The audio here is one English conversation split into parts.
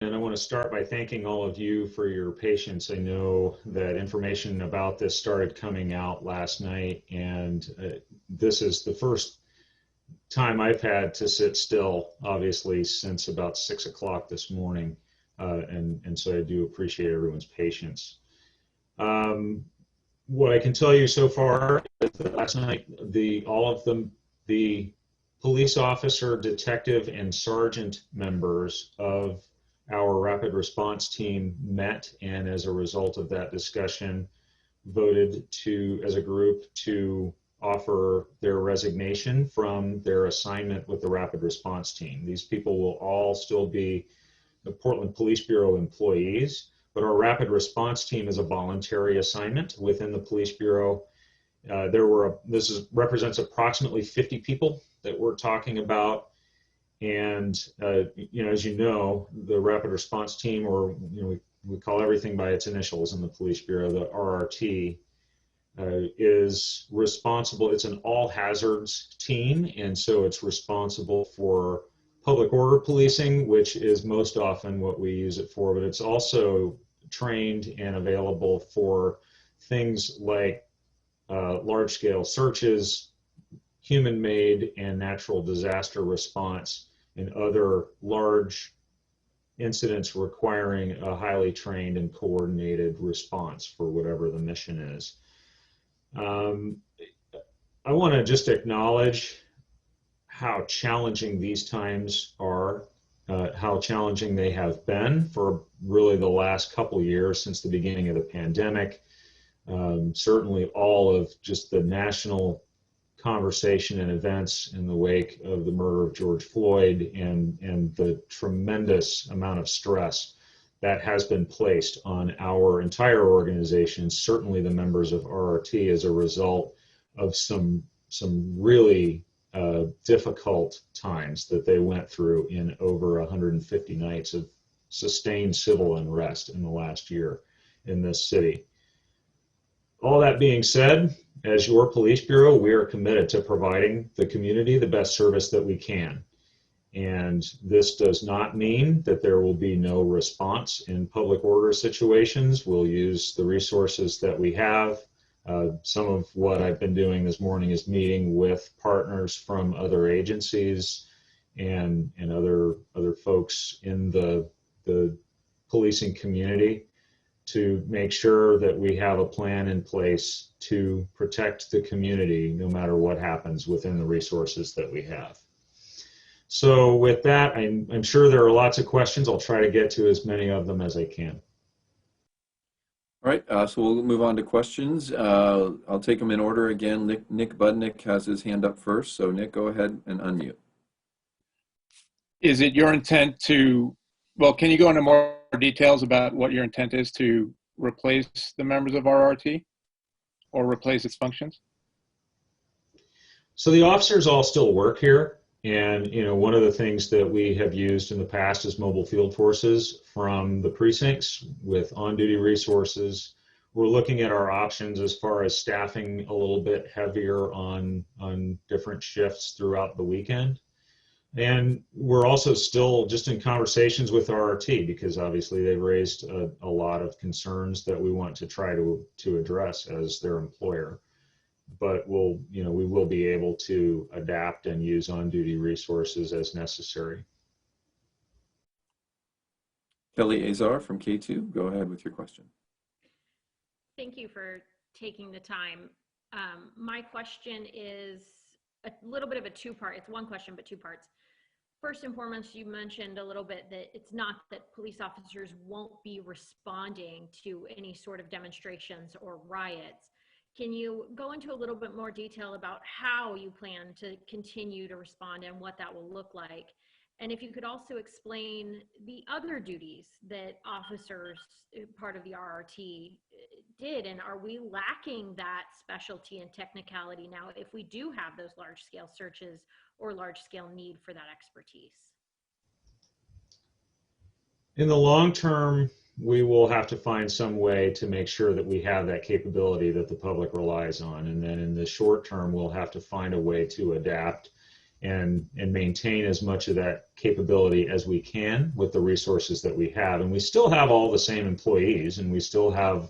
And I want to start by thanking all of you for your patience. I know that information about this started coming out last night, and this is the first time I've had to sit still, obviously, since about 6 o'clock this morning. And so I do appreciate everyone's patience. What I can tell you so far is that last night, all of the police officer, detective, and sergeant members of our rapid response team met, and as a result of that discussion, voted as a group to offer their resignation from their assignment with the rapid response team. These people will all still be the Portland Police Bureau employees, but our rapid response team is a voluntary assignment within the Police Bureau. This represents approximately 50 people that we're talking about. And, as you know, the rapid response team, or, we call everything by its initials in the Police Bureau, the RRT, is responsible. It's an all hazards team. And so it's responsible for public order policing, which is most often what we use it for, but it's also trained and available for things like large scale searches, human-made and natural disaster response, and other large incidents requiring a highly trained and coordinated response for whatever the mission is. I want to just acknowledge how challenging these times are, how challenging they have been for really the last couple years since the beginning of the pandemic. Certainly all of just the national conversation and events in the wake of the murder of George Floyd and the tremendous amount of stress that has been placed on our entire organization, certainly the members of RRT, as a result of some really difficult times that they went through in over 150 nights of sustained civil unrest in the last year in this city. All that being said, as your police bureau, we are committed to providing the community the best service that we can. And this does not mean that there will be no response in public order situations. We'll use the resources that we have. Some of what I've been doing this morning is meeting with partners from other agencies and other folks in the policing community to make sure that we have a plan in place to protect the community no matter what happens within the resources that we have. So with that, I'm sure there are lots of questions. I'll try to get to as many of them as I can. All right, so we'll move on to questions. I'll take them in order again. Nick Budnick has his hand up first. So Nick, go ahead and unmute. Is it your intent to, well, can you go into more details about what your intent is to replace the members of RRT or replace its functions? So the officers all still work here. And, one of the things that we have used in the past is mobile field forces from the precincts with on-duty resources. We're looking at our options as far as staffing a little bit heavier on different shifts throughout the weekend. And we're also still just in conversations with RRT because obviously they've raised a lot of concerns that we want to try to address as their employer. But we will be able to adapt and use on-duty resources as necessary. Kelly Azar from K2, go ahead with your question. Thank you for taking the time. My question is a little bit of a two-part. It's one question, but two parts. First and foremost, you mentioned a little bit that it's not that police officers won't be responding to any sort of demonstrations or riots. Can you go into a little bit more detail about how you plan to continue to respond and what that will look like? And if you could also explain the other duties that officers, part of the RRT, did, and are we lacking that specialty and technicality now if we do have those large-scale searches or large-scale need for that expertise? In the long term, we will have to find some way to make sure that we have that capability that the public relies on. And then in the short term, we'll have to find a way to adapt and maintain as much of that capability as we can with the resources that we have. And we still have all the same employees, and we still have,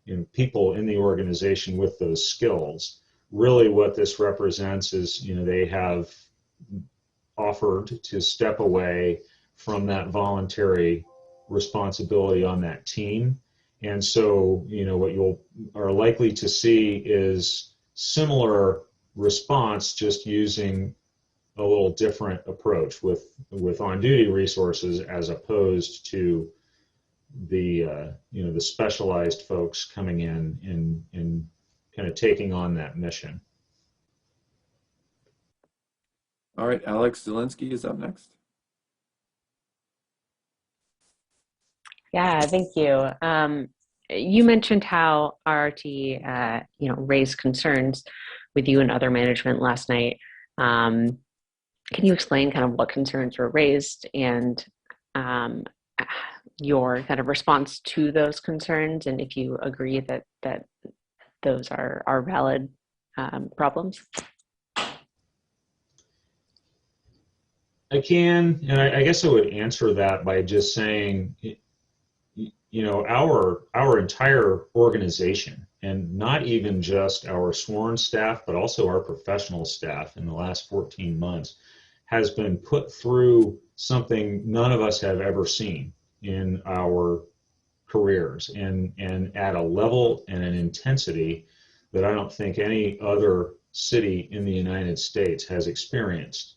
you know, people in the organization with those skills. Really what this represents is, you know, they have offered to step away from that voluntary responsibility on that team. And so, you know, what you are likely to see is similar response, just using a little different approach with on-duty resources as opposed to the you know, the specialized folks coming in and kind of taking on that mission. All right, Alex Zielinski is up next. Yeah, thank you. You mentioned how RRT, you know, raised concerns with you and other management last night. Can you explain kind of what concerns were raised and your kind of response to those concerns, and if you agree that those are valid problems? I can, and I guess I would answer that by just saying, you know, our entire organization, and not even just our sworn staff, but also our professional staff in the last 14 months, has been put through something none of us have ever seen in our careers, and at a level and an intensity that I don't think any other city in the United States has experienced.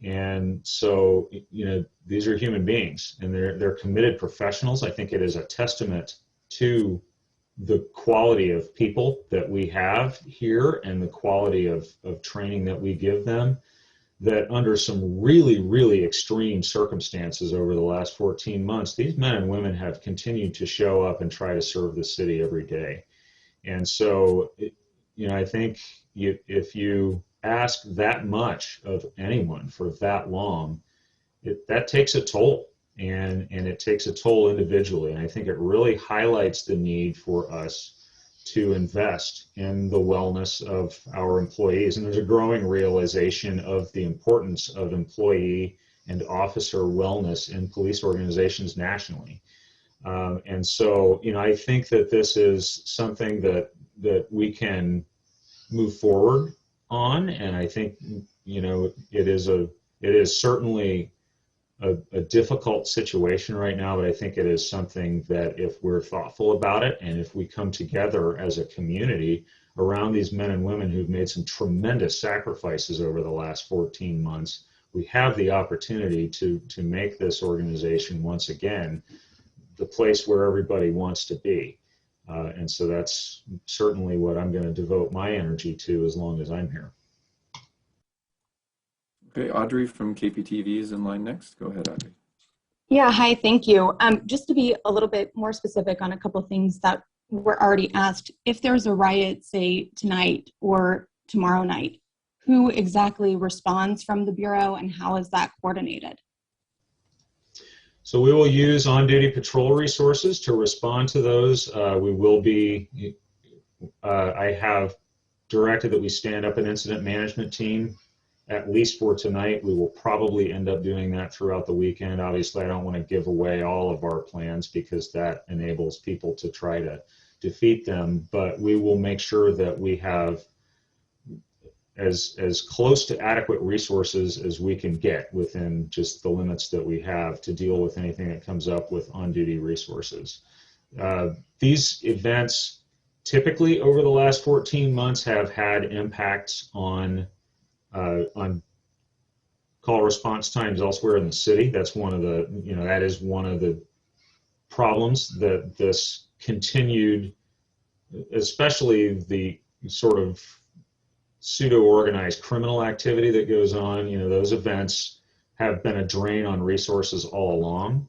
And so, you know, these are human beings, and they're committed professionals. I think it is a testament to the quality of people that we have here and the quality of training that we give them, that under some really, really extreme circumstances over the last 14 months, these men and women have continued to show up and try to serve the city every day. And so, you know, I think if you ask that much of anyone for that long, that takes a toll, and it takes a toll individually. And I think it really highlights the need for us to invest in the wellness of our employees. And there's a growing realization of the importance of employee and officer wellness in police organizations nationally. And so, you know, I think that this is something that we can move forward on, and I think, you know, it is certainly a difficult situation right now, but I think it is something that, if we're thoughtful about it, and if we come together as a community around these men and women who've made some tremendous sacrifices over the last 14 months, we have the opportunity to make this organization once again the place where everybody wants to be. And so that's certainly what I'm going to devote my energy to as long as I'm here. Okay, Audrey from KPTV is in line next. Go ahead, Audrey. Yeah, hi, thank you. Just to be a little bit more specific on a couple of things that were already asked, if there's a riot, say, tonight or tomorrow night, who exactly responds from the Bureau, and how is that coordinated? So we will use on-duty patrol resources to respond to those. We will be, I have directed that we stand up an incident management team, at least for tonight. We will probably end up doing that throughout the weekend. Obviously, I don't want to give away all of our plans, because that enables people to try to defeat them, but we will make sure that we have as close to adequate resources as we can get within just the limits that we have to deal with anything that comes up with on-duty resources. These events typically over the last 14 months have had impacts on call response times elsewhere in the city. That's one of the, you know, that is one of the problems that this continued, especially the sort of pseudo-organized criminal activity that goes on. You know, those events have been a drain on resources all along.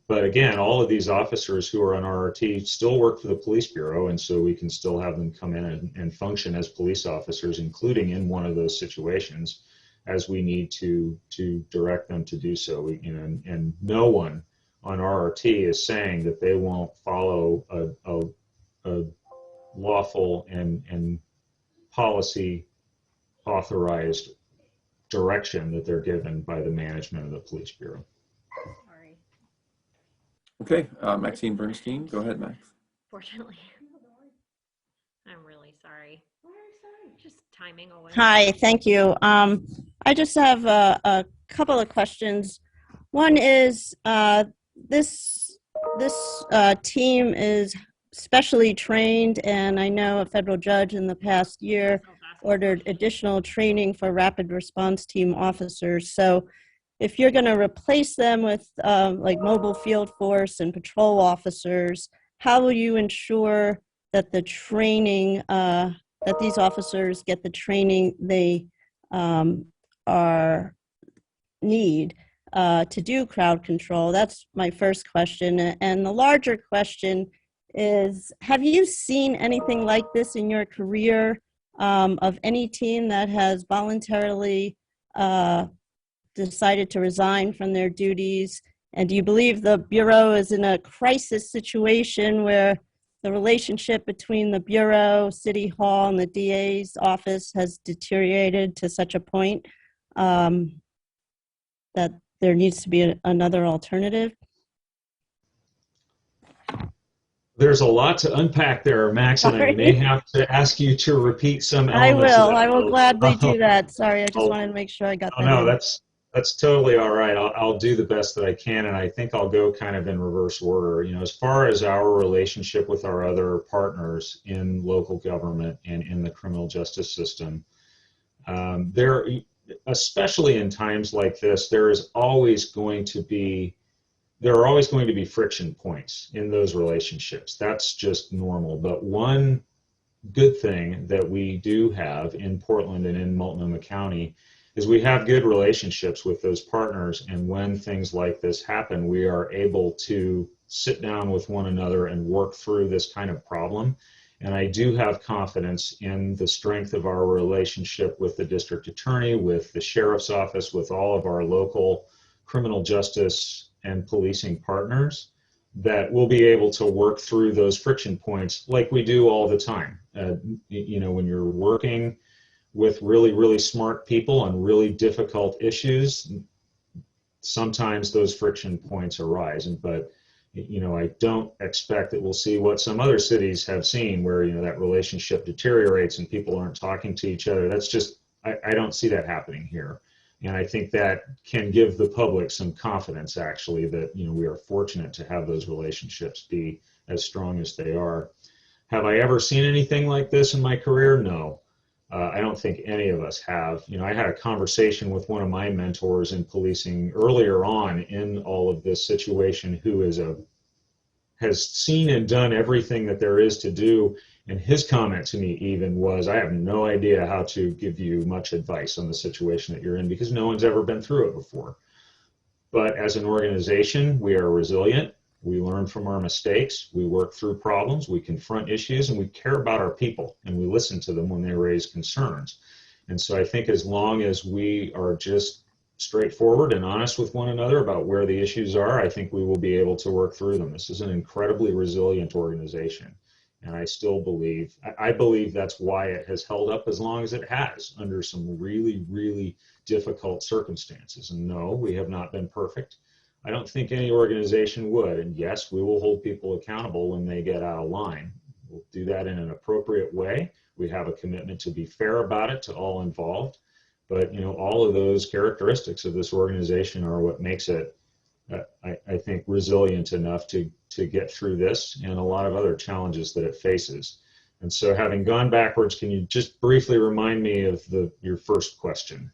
But again, all of these officers who are on RRT still work for the police bureau, and so we can still have them come in and function as police officers, including in one of those situations, as we need to direct them to do so. We, you know, and no one on RRT is saying that they won't follow a lawful and policy authorized direction that they're given by the management of the police bureau. Sorry. Okay, Maxine Bernstein, go ahead, Max. Fortunately. I'm really sorry. Just timing away. Hi, thank you. I just have a couple of questions. One is this team is specially trained, and I know a federal judge in the past year ordered additional training for rapid response team officers. So if you're going to replace them with like mobile field force and patrol officers, how will you ensure that the training, that these officers get the training they need to do crowd control? That's my first question. And the larger question is, have you seen anything like this in your career of any team that has voluntarily decided to resign from their duties? And do you believe the Bureau is in a crisis situation where the relationship between the Bureau, City Hall, and the DA's office has deteriorated to such a point that there needs to be another alternative? There's a lot to unpack there, Max, and I may have to ask you to repeat some elements. I will gladly do that. Sorry, I just wanted to make sure I got that. No, that's totally all right. I'll do the best that I can, and I think I'll go kind of in reverse order. You know, as far as our relationship with our other partners in local government and in the criminal justice system, especially in times like this, there are always going to be friction points in those relationships. That's just normal. But one good thing that we do have in Portland and in Multnomah County is we have good relationships with those partners, and when things like this happen, we are able to sit down with one another and work through this kind of problem. And I do have confidence in the strength of our relationship with the district attorney, with the sheriff's office, with all of our local criminal justice and policing partners, that we'll be able to work through those friction points like we do all the time. You know, when you're working with really, really smart people on really difficult issues, sometimes those friction points arise. But you know, I don't expect that we'll see what some other cities have seen, where, you know, that relationship deteriorates and people aren't talking to each other. That's just, I don't see that happening here. And I think that can give the public some confidence, actually, that, you know, we are fortunate to have those relationships be as strong as they are. Have I ever seen anything like this in my career? No. I don't think any of us have. You know, I had a conversation with one of my mentors in policing earlier on in all of this situation, who has seen and done everything that there is to do. And his comment to me even was, I have no idea how to give you much advice on the situation that you're in, because no one's ever been through it before. But as an organization, we are resilient. We learn from our mistakes, we work through problems, we confront issues, and we care about our people, and we listen to them when they raise concerns. And so I think as long as we are just straightforward and honest with one another about where the issues are, I think we will be able to work through them. This is an incredibly resilient organization, and I still believe, I believe that's why it has held up as long as it has under some really, really difficult circumstances. And no, we have not been perfect. I don't think any organization would. And yes, we will hold people accountable when they get out of line. We'll do that in an appropriate way. We have a commitment to be fair about it to all involved. But, you know, all of those characteristics of this organization are what makes it, I think, resilient enough to get through this and a lot of other challenges that it faces. And so, having gone backwards, can you just briefly remind me of your first question?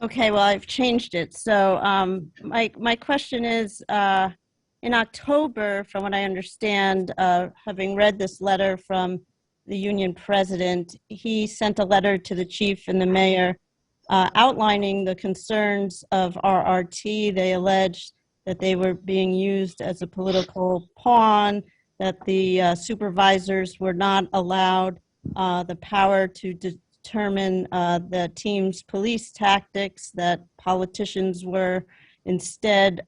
Okay, well, I've changed it. So my question is, in October, from what I understand, having read this letter from the union president, he sent a letter to the chief and the mayor outlining the concerns of RRT. They alleged that they were being used as a political pawn, that the supervisors were not allowed the power to determine the team's police tactics, that politicians were instead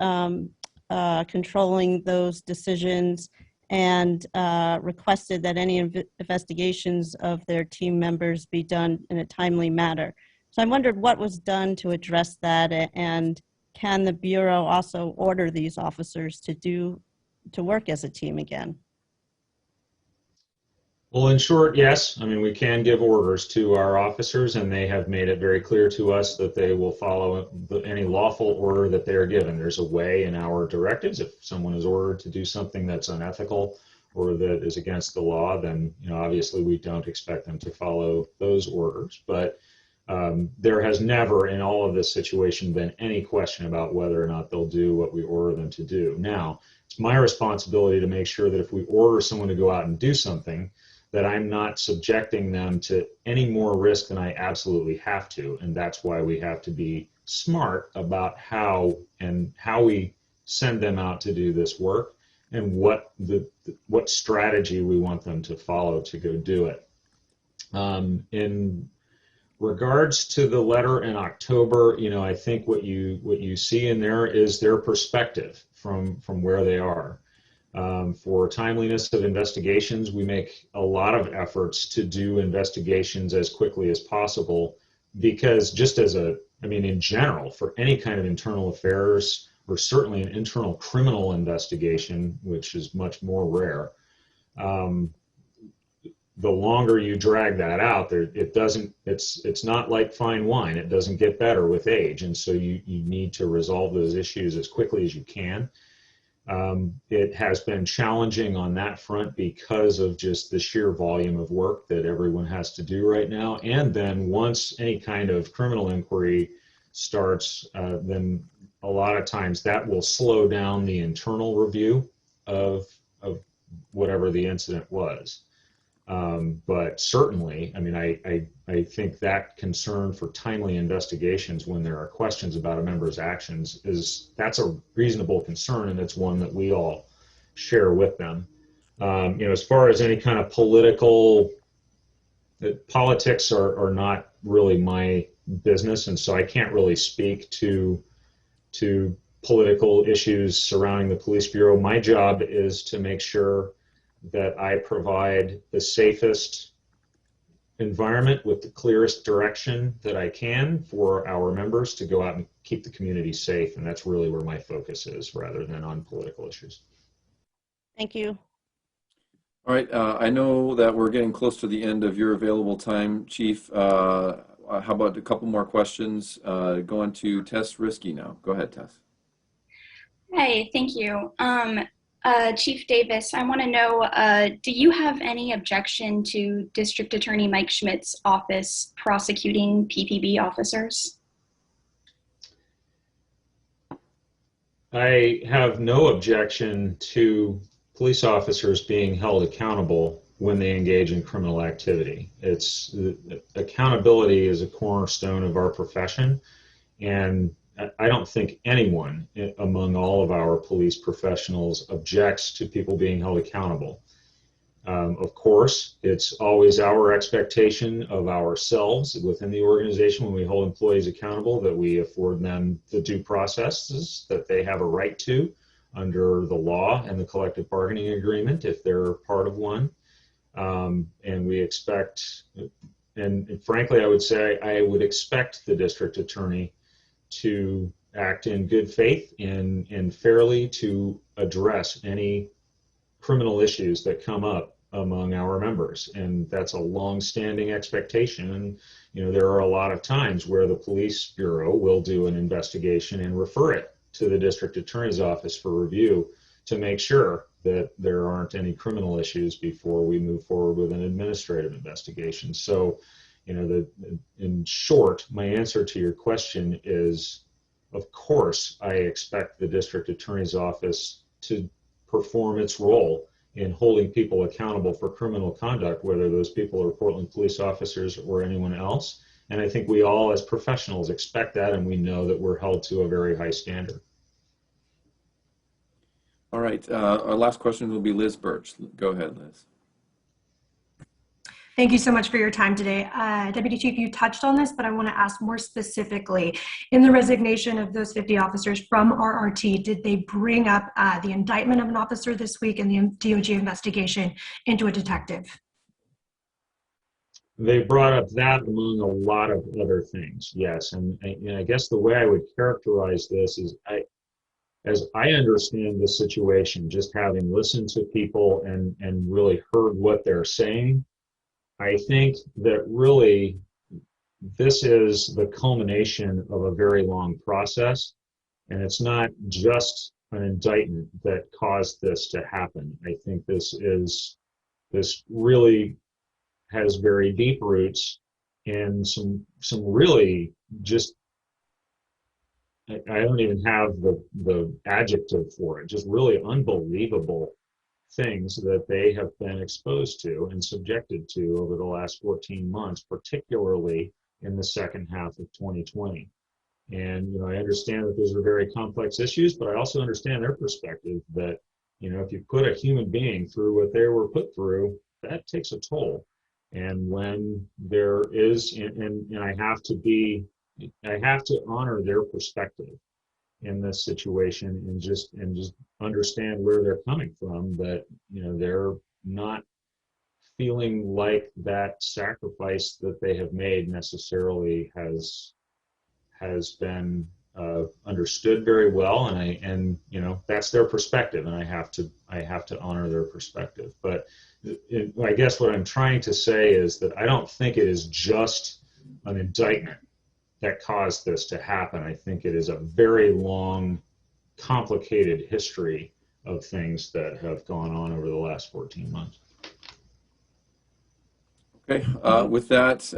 controlling those decisions, and requested that any investigations of their team members be done in a timely manner. So I wondered what was done to address that, and can the Bureau also order these officers to work as a team again? Well, in short, yes. I mean, we can give orders to our officers, and they have made it very clear to us that they will follow any lawful order that they are given. There's a way in our directives. If someone is ordered to do something that's unethical or that is against the law, then obviously we don't expect them to follow those orders. But there has never, in all of this situation, been any question about whether or not they'll do what we order them to do. Now, it's my responsibility to make sure that if we order someone to go out and do something, that I'm not subjecting them to any more risk than I absolutely have to. And that's why we have to be smart about how we send them out to do this work and what strategy we want them to follow to go do it. In regards to the letter in October, I think what you see in there is their perspective from where they are. For timeliness of investigations, we make a lot of efforts to do investigations as quickly as possible because just in general, for any kind of internal affairs or certainly an internal criminal investigation, which is much more rare, the longer you drag that out, it's not like fine wine. It doesn't get better with age. And so you need to resolve those issues as quickly as you can. It has been challenging on that front because of just the sheer volume of work that everyone has to do right now. And then once any kind of criminal inquiry starts, then a lot of times that will slow down the internal review of whatever the incident was. But certainly, I think that concern for timely investigations when there are questions about a member's actions that's a reasonable concern, and it's one that we all share with them. As far as any kind of politics are not really my business, and so I can't really speak to political issues surrounding the police bureau. My job is to make sure that I provide the safest environment with the clearest direction that I can for our members to go out and keep the community safe. And that's really where my focus is rather than on political issues. Thank you. All right. I know that we're getting close to the end of your available time, Chief. How about a couple more questions? Going to Tess Risky now. Go ahead, Tess. Hi, thank you. Chief Davis, I want to know, do you have any objection to District Attorney Mike Schmidt's office prosecuting PPB officers? I have no objection to police officers being held accountable when they engage in criminal activity. Accountability is a cornerstone of our profession, and I don't think anyone among all of our police professionals objects to people being held accountable. Of course, it's always our expectation of ourselves within the organization when we hold employees accountable that we afford them the due processes that they have a right to under the law and the collective bargaining agreement if they're part of one. And we expect, and frankly, I would say I would expect the district attorney to act in good faith and fairly to address any criminal issues that come up among our members. And that's a long-standing expectation. And, there are a lot of times where the police bureau will do an investigation and refer it to the district attorney's office for review to make sure that there aren't any criminal issues before we move forward with an administrative investigation. So, in short, my answer to your question is, of course, I expect the district attorney's office to perform its role in holding people accountable for criminal conduct, whether those people are Portland police officers or anyone else. And I think we all as professionals expect that, and we know that we're held to a very high standard. All right. Our last question will be Liz Birch. Go ahead, Liz. Thank you so much for your time today. Deputy Chief, you touched on this, but I want to ask more specifically. In the resignation of those 50 officers from RRT, did they bring up the indictment of an officer this week and the DOJ investigation into a detective? They brought up that among a lot of other things, yes. And I guess the way I would characterize this is, as I understand the situation, just having listened to people and really heard what they're saying, I think that really this is the culmination of a very long process. And it's not just an indictment that caused this to happen. I think this really has very deep roots in some really just, I don't even have the adjective for it, just really unbelievable things that they have been exposed to and subjected to over the last 14 months, particularly in the second half of 2020. And, I understand that those are very complex issues, but I also understand their perspective that, if you put a human being through what they were put through, that takes a toll. And when there is, and I have to honor their perspective in this situation and just understand where they're coming from, that, they're not feeling like that sacrifice that they have made necessarily has been understood very well, and that's their perspective, and I have to honor their perspective. But I guess what I'm trying to say is that I don't think it is just an indictment that caused this to happen. I think it is a very long, complicated history of things that have gone on over the last 14 months. Okay, with that,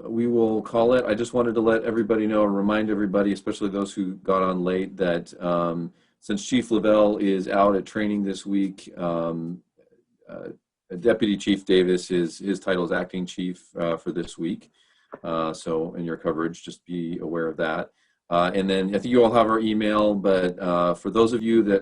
we will call it. I just wanted to let everybody know and remind everybody, especially those who got on late, that since Chief Lavelle is out at training this week, Deputy Chief Davis, his title is Acting Chief for this week. So in your coverage, just be aware of that. And then I think you all have our email, but for those of you that